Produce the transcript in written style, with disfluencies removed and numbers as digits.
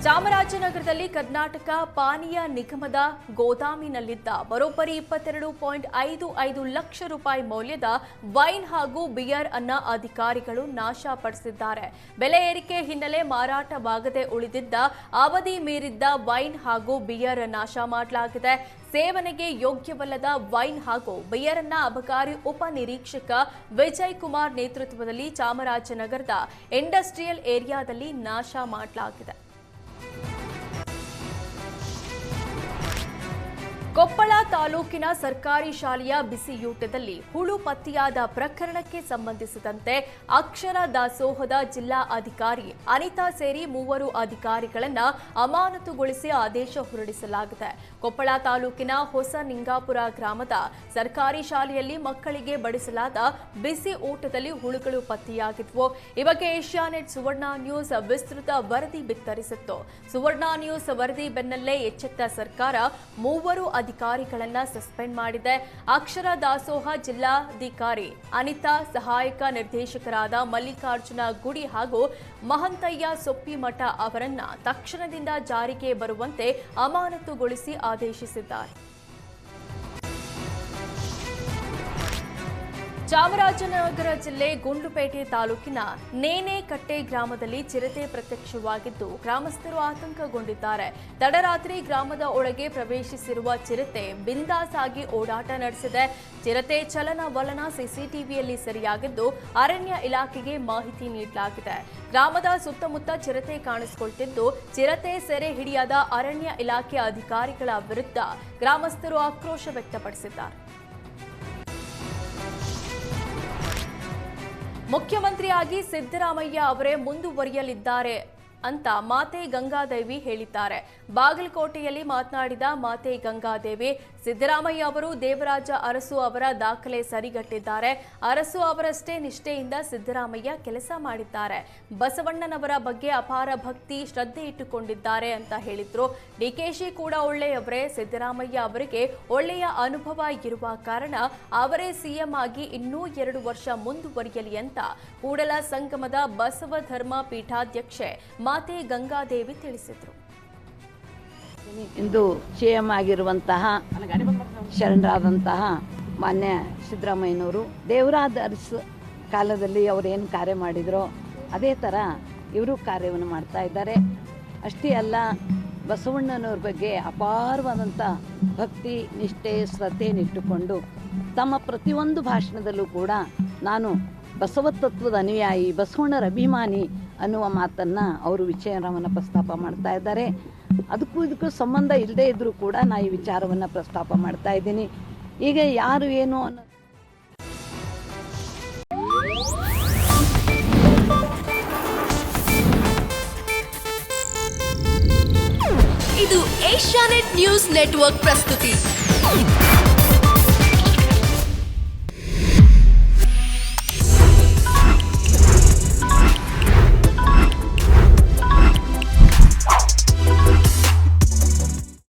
ಚಾಮರಾಜನಗರದಲ್ಲಿ ಕರ್ನಾಟಕ ಪಾನೀಯ ನಿಗಮದ ಗೋದಾಮಿನಲ್ಲಿದ್ದ ಬರೋಬ್ಬರಿ 22.55 ಲಕ್ಷ ರೂಪಾಯಿ ಮೌಲ್ಯದ ವೈನ್ ಹಾಗೂ ಬಿಯರ್ ಅನ್ನ ಅಧಿಕಾರಿಗಳು ನಾಶಪಡಿಸಿದ್ದಾರೆ. ಬೆಲೆ ಏರಿಕೆ ಹಿನ್ನೆಲೆ ಮಾರಾಟವಾಗದೆ ಉಳಿದಿದ್ದ ಅವಧಿ ಮೀರಿದ್ದ ವೈನ್ ಹಾಗೂ ಬಿಯರ್ ನಾಶ ಮಾಡಲಾಗಿದೆ. ಸೇವನೆಗೆ ಯೋಗ್ಯವಲ್ಲದ ವೈನ್ ಹಾಗೂ ಬಿಯರ್ ಅನ್ನ ಅಬಕಾರಿ ಉಪನಿರೀಕ್ಷಕ ವಿಜಯ್ ಕುಮಾರ್ ನೇತೃತ್ವದಲ್ಲಿ ಚಾಮರಾಜನಗರದ ಇಂಡಸ್ಟ್ರಿಯಲ್ ಏರಿಯಾದಲ್ಲಿ ನಾಶ ಮಾಡಲಾಗಿದೆ. ಕೊಪ್ಪಳ ತಾಲೂಕಿನ ಸರ್ಕಾರಿ ಶಾಲೆಯ ಬಿಸಿಯೂಟದಲ್ಲಿ ಹುಳು ಪತ್ತೆಯಾದ ಪ್ರಕರಣಕ್ಕೆ ಸಂಬಂಧಿಸಿದಂತೆ ಅಕ್ಷರ ದಾಸೋಹದ ಜಿಲ್ಲಾ ಅಧಿಕಾರಿ ಅನಿತಾ ಸೇರಿ 3 ಅಧಿಕಾರಿಗಳನ್ನು ಅಮಾನತುಗೊಳಿಸಿ ಆದೇಶ ಹೊರಡಿಸಲಾಗಿದೆ. ಕೊಪ್ಪಳ ತಾಲೂಕಿನ ಹೊಸ ನಿಂಗಾಪುರ ಗ್ರಾಮದ ಸರ್ಕಾರಿ ಶಾಲೆಯಲ್ಲಿ ಮಕ್ಕಳಿಗೆ ಬಡಿಸಲಾದ ಬಿಸಿ ಊಟದಲ್ಲಿ ಹುಳುಗಳು ಪತ್ತೆಯಾಗಿದ್ವು. ಈ ಬಗ್ಗೆ ಏಷ್ಯಾನೆಟ್ ಸುವರ್ಣ ನ್ಯೂಸ್ ವಿಸ್ತೃತ ವರದಿ ಬಿತ್ತರಿಸಿತ್ತು. ಸುವರ್ಣ ನ್ಯೂಸ್ ವರದಿ ಬೆನ್ನಲ್ಲೇ ಎಚ್ಚೆತ್ತ ಸರ್ಕಾರ 3 ಅಧಿಕಾರಿಗಳನ್ನ ಸಸ್ಪೆಂಡ್ ಮಾಡಿದೆ. ಅಕ್ಷರ ದಾಸೋಹ ಜಿಲ್ಲಾಧಿಕಾರಿ ಅನಿತಾ, ಸಹಾಯಕ ನಿರ್ದೇಶಕರಾದ ಮಲ್ಲಿಕಾರ್ಜುನ ಗುಡಿ ಹಾಗೂ ಮಹಂತಯ್ಯ ಸೊಪ್ಪಿಮಠ ಅವರನ್ನ ತಕ್ಷಣದಿಂದ ಜಾರಿಗೆ ಬರುವಂತೆ ಅಮಾನತುಗೊಳಿಸಿ ಆದೇಶಿಸಿದ್ದಾರೆ. ಚಾಮರಾಜನಗರ ಜಿಲ್ಲೆ ಗುಂಡ್ಲುಪೇಟೆ ತಾಲೂಕಿನ ನೇನೆಕಟ್ಟೆ ಗ್ರಾಮದಲ್ಲಿ ಚಿರತೆ ಪ್ರತ್ಯಕ್ಷವಾಗಿದ್ದು ಗ್ರಾಮಸ್ಥರು ಆತಂಕಗೊಂಡಿದ್ದಾರೆ. ತಡರಾತ್ರಿ ಗ್ರಾಮದ ಒಳಗೆ ಪ್ರವೇಶಿಸಿರುವ ಚಿರತೆ ಬಿಂದಾಸ್ ಆಗಿ ಓಡಾಟ ನಡೆಸಿದೆ. ಚಿರತೆ ಚಲನವಲನ ಸಿಸಿಟಿವಿಯಲ್ಲಿ ಸೆರೆಯಾಗಿದ್ದು ಅರಣ್ಯ ಇಲಾಖೆಗೆ ಮಾಹಿತಿ ನೀಡಲಾಗಿದೆ. ಗ್ರಾಮದ ಸುತ್ತಮುತ್ತ ಚಿರತೆ ಕಾಣಿಸಿಕೊಳ್ತಿದ್ದು ಚಿರತೆ ಸೆರೆ ಹಿಡಿಯದ ಅರಣ್ಯ ಇಲಾಖೆ ಅಧಿಕಾರಿಗಳ ವಿರುದ್ಧ ಗ್ರಾಮಸ್ಥರು ಆಕ್ರೋಶ ವ್ಯಕ್ತಪಡಿಸಿದ್ದಾರೆ. ಮುಖ್ಯಮಂತ್ರಿಯಾಗಿ ಸಿದ್ದರಾಮಯ್ಯ ಅವರೇ ಮುಂದುವರಿಯಲಿದ್ದಾರೆ ಅಂತ ಮಾತೆ ಗಂಗಾದೇವಿ ಹೇಳಿದ್ದಾರೆ. ಬಾಗಲಕೋಟೆಯಲ್ಲಿ ಮಾತನಾಡಿದ ಮಾತೆ ಗಂಗಾದೇವಿ, ಸಿದ್ದರಾಮಯ್ಯ ಅವರು ದೇವರಾಜ ಅರಸು ಅವರ ದಾಖಲೆ ಸರಿಗಟ್ಟಿದ್ದಾರೆ. ಅರಸು ಅವರಷ್ಟೇ ನಿಷ್ಠೆಯಿಂದ ಸಿದ್ದರಾಮಯ್ಯ ಕೆಲಸ ಮಾಡಿದ್ದಾರೆ. ಬಸವಣ್ಣನವರ ಬಗ್ಗೆ ಅಪಾರ ಭಕ್ತಿ, ಶ್ರದ್ಧೆ ಇಟ್ಟುಕೊಂಡಿದ್ದಾರೆ ಅಂತ ಹೇಳಿದ್ರು. ಡಿಕೆಶಿ ಕೂಡ ಒಳ್ಳೆಯವರೇ. ಸಿದ್ದರಾಮಯ್ಯ ಅವರಿಗೆ ಒಳ್ಳೆಯ ಅನುಭವ ಇರುವ ಕಾರಣ ಅವರೇ ಸಿಎಂ ಆಗಿ ಇನ್ನೂ 2 ವರ್ಷ ಮುಂದುವರಿಯಲಿ ಅಂತ ಕೂಡಲ ಸಂಗಮದ ಬಸವ ಧರ್ಮ ಪೀಠಾಧ್ಯಕ್ಷೆ ಮಾತೆ ಗಂಗಾದೇವಿ ತಿಳಿಸಿದರು. ಇಂದು ಸಿಎಂ ಆಗಿರುವಂತಹ ಶರಣರಾದಂತಹ ಮಾನ್ಯ ಸಿದ್ದರಾಮಯ್ಯನವರು ದೇವರಾಜ ಅರಸು ಕಾಲದಲ್ಲಿ ಅವರೇನು ಕಾರ್ಯ ಮಾಡಿದರೋ ಅದೇ ಥರ ಇವರು ಕಾರ್ಯವನ್ನು ಮಾಡ್ತಾ ಇದ್ದಾರೆ. ಅಷ್ಟೇ ಅಲ್ಲ, ಬಸವಣ್ಣನವ್ರ ಬಗ್ಗೆ ಅಪಾರವಾದಂಥ ಭಕ್ತಿ, ನಿಷ್ಠೆ, ಶ್ರದ್ಧೆಯನ್ನಿಟ್ಟುಕೊಂಡು ತಮ್ಮ ಪ್ರತಿಯೊಂದು ಭಾಷಣದಲ್ಲೂ ಕೂಡ ನಾನು ಬಸವ ತತ್ವದ ಅನುಯಾಯಿ, ಬಸವಣ್ಣರ ಅಭಿಮಾನಿ ಅನ್ನುವ ಮಾತನ್ನು ಅವರು ವಿಚಾರವನ್ನು ಪ್ರಸ್ತಾಪ ಮಾಡ್ತಾ ಇದ್ದಾರೆ. ಅದಕ್ಕೂ ಇದಕ್ಕೂ ಸಂಬಂಧ ಇಲ್ಲದೇ ಇದ್ದರೂ ಕೂಡ ನಾ ಈ ವಿಚಾರವನ್ನು ಪ್ರಸ್ತಾಪ ಮಾಡ್ತಾ ಇದ್ದೀನಿ. ಈಗ ಯಾರು ಏನು ಅನ್ನೋ ಇದು ಏಷ್ಯಾನೆಟ್ ನ್ಯೂಸ್ ನೆಟ್ವರ್ಕ್ ಪ್ರಸ್ತುತಿ.